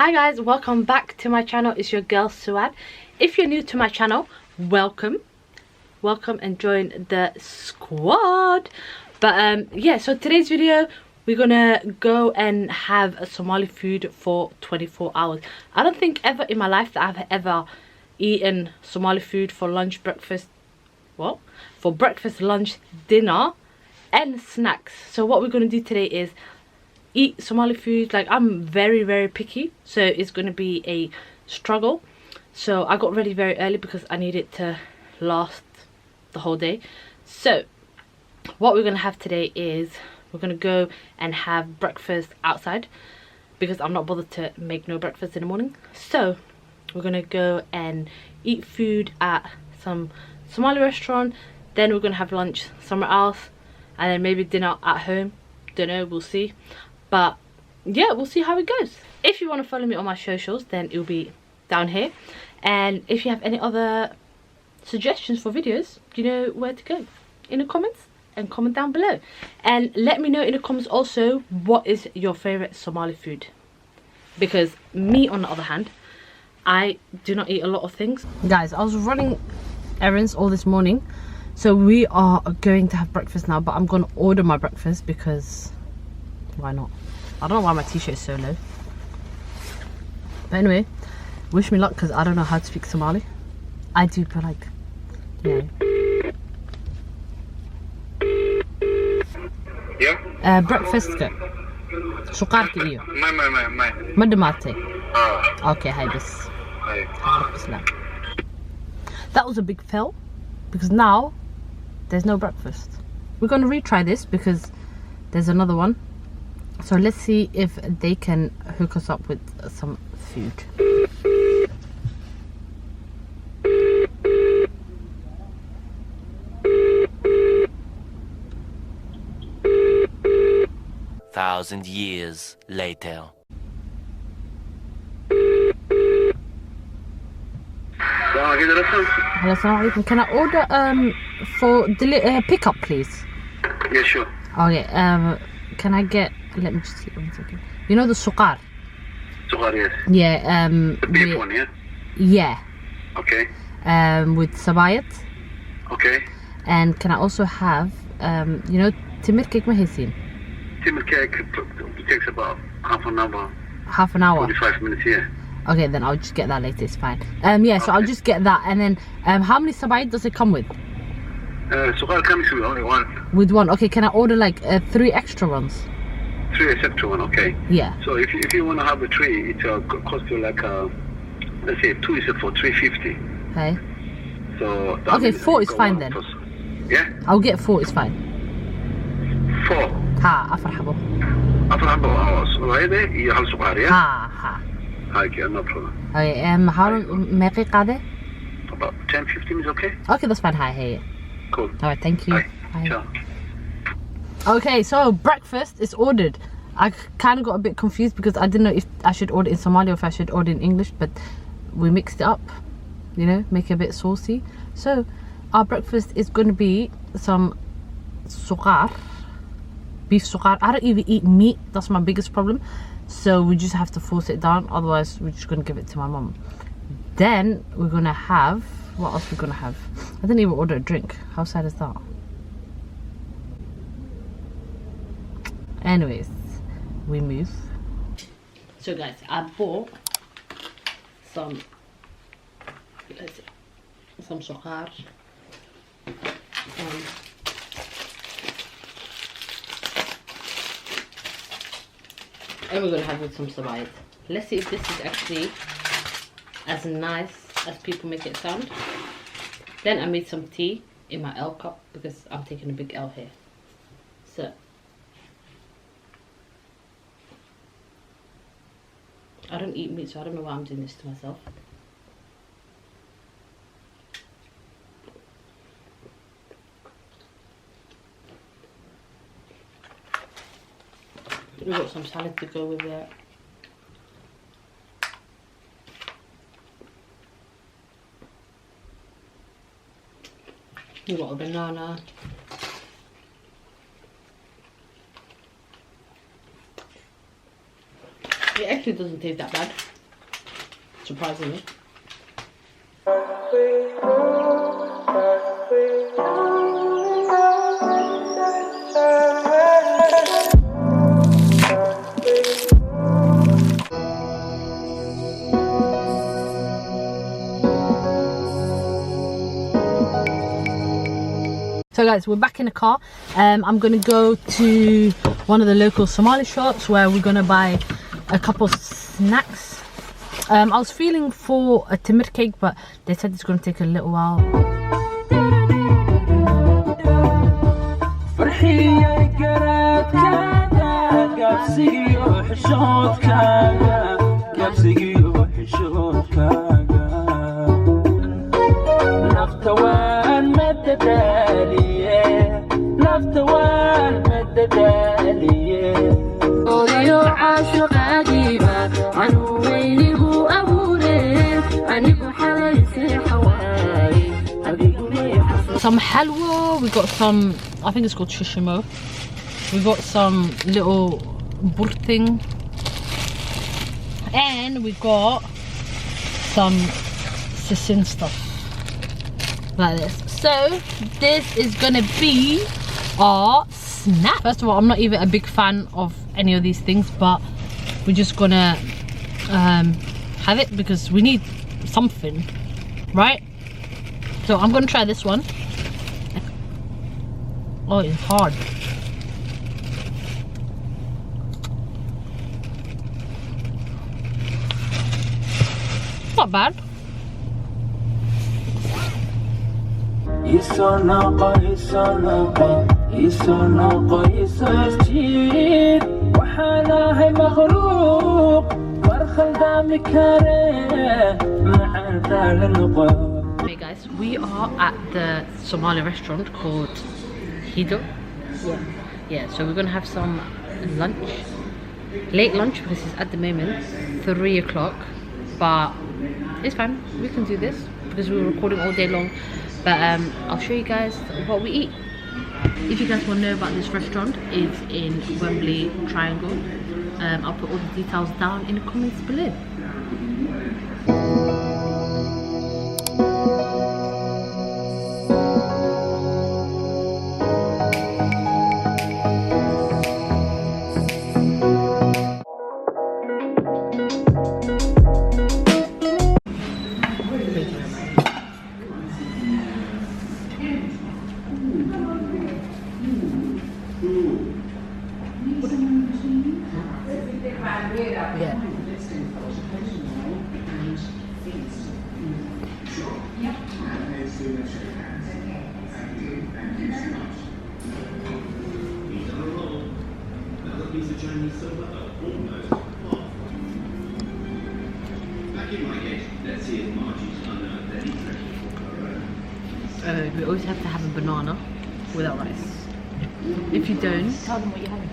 Hi guys, welcome back to my channel. It's your girl Suaad. If you're new to my channel, welcome and join the squad. But yeah, so today's video we're gonna go and have a Somali food for 24 hours. I don't think ever in my life that I've ever eaten Somali food for lunch, breakfast, well, for breakfast, lunch, dinner and snacks. So what we're gonna do today is eat Somali food. Like, I'm very picky, so it's going to be a struggle. So I got ready very early because I need it to last the whole day. So what we're going to have today is we're going to go and have breakfast outside because I'm not bothered to make no breakfast in the morning. So we're going to go and eat food at some Somali restaurant, then we're going to have lunch somewhere else, and then maybe dinner at home. Don't know, we'll see. But yeah, we'll see how it goes. If you want to follow me on my socials, then it'll be down here. And if you have any other suggestions for videos, you know where to go in the comments, and comment down below. And let me know in the comments also, what is your favorite Somali food? Because me, on the other hand, I do not eat a lot of things. Guys, I was running errands all this morning, so we are going to have breakfast now. But I'm going to order my breakfast because why not? I don't know why my t-shirt is so low. But anyway, wish me luck because I don't know how to speak Somali. I do, but like, yeah. Yeah? Breakfast ka. Suqaarka iyo. Ma dhamaatay? Okay, hi bis. That was a big fail because now there's no breakfast. We're going to retry this because there's another one. So let's see if they can hook us up with some food. Thousand years later. Hello, assalamu alaikum. Can I order for pickup, please? Yeah, sure. Okay. Can I get? Let me just see 1 second. You know the suqar? Suqar, yes. Yeah. The beef one, yeah. Yeah. Okay. With sabayat. Okay. And can I also have you know, timir cake mahisin? Timber cake takes about half an hour. Half an hour. 45 minutes, yeah. Okay, then I'll just get that later. It's fine. Yeah. So I'll just get that, and then how many sabayat does it come with? Suqar comes with only one. With one. Okay. Can I order like 3 extra ones? 3 except one, okay. Yeah. So if you want to have a 3, it costs you like let's say 2 is for 350. Okay. So okay, 4 is fine then. Yeah. I'll get 4. It's fine. 4. Ha, afar habo. Afar habo. So right there, you have suqar, yeah. Ha. Okay, no problem. Okay. How long meqi qade? About 10-15 is okay. Okay, that's fine. Hi, hey. Cool. All right, thank you. Bye. Bye. Ciao. Okay, so breakfast is ordered. I kind of got a bit confused because I didn't know if I should order in Somali or if I should order in English, but we mixed it up, you know, make it a bit saucy. So our breakfast is going to be some suqar, beef suqar. I don't even eat meat, that's my biggest problem, so we just have to force it down, otherwise we're just going to give it to my mom. Then we're going to have, what else we're going to have? I didn't even order a drink. How sad is that? Anyways, we move. So guys, I bought some suqar, and we're gonna have with some sabayat. Let's see if this is actually as nice as people make it sound. Then I made some tea in my L cup because I'm taking a big L here. So I don't eat meat, so I don't know why I'm doing this to myself. We've got some salad to go with it. We've got a banana. It actually doesn't taste that bad, surprisingly. So guys, we're back in the car. I'm gonna go to one of the local Somali shops where we're gonna buy a couple snacks. I was feeling for a timir cake, but they said it's gonna take a little while. Some halwa, we got some, I think it's called shishimo. We got some little burting, and we got some sisin stuff like this. So this is gonna be our snack. First of all, I'm not even a big fan of any of these things, but we're just gonna have it because we need something, right? So I'm gonna try this one. Oh, it's hard. Not bad. Hey guys, we are at the Somali restaurant called Hiddo. Yeah, so we're gonna have some lunch, late lunch, because it's at the moment 3 o'clock, but it's fine, we can do this because we were recording all day long. But I'll show you guys what we eat. If you guys want to know about this restaurant, it's in Wembley Triangle. I'll put all the details down in the comments below. We always have to have a banana without rice. If you don't, tell them what you're having.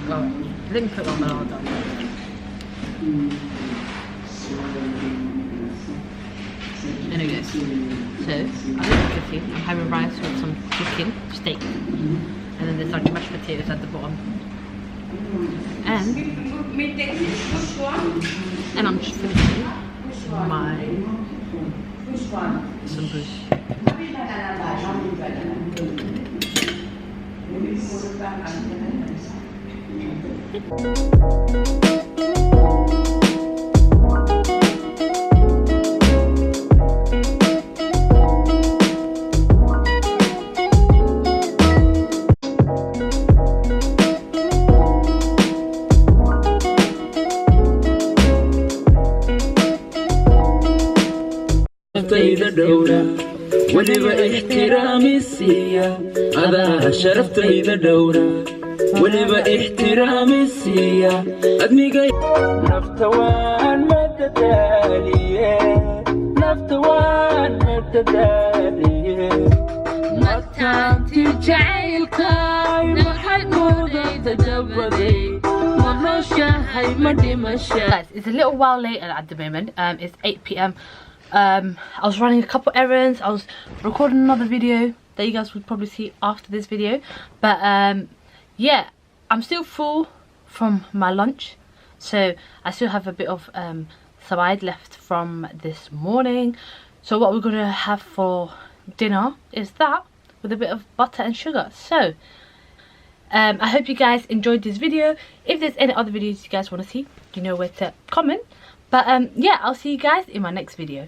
Oh, let me put one banana down. Anyway, so I'm having rice with some chicken, steak, and then there's like mashed potatoes at the bottom. And I'm just finishing my sambush. ولبا احترامي السيا هذا شرفتي ذا دورة ولبا احترامي السيا أدمي قاي نفتوان متدالية نفتوان متدالية متانتي جعيلك نحن مودي تجبدي مرشا هاي مدي مشا. Guys, it's a little while later at the moment. It's 8 p.m. I was running a couple errands. I was recording another video that you guys would probably see after this video, but yeah, I'm still full from my lunch. So I still have a bit of Suaad left from this morning. So what we're gonna have for dinner is that with a bit of butter and sugar. So I hope you guys enjoyed this video. If there's any other videos you guys want to see, you know where to comment. But yeah, I'll see you guys in my next video.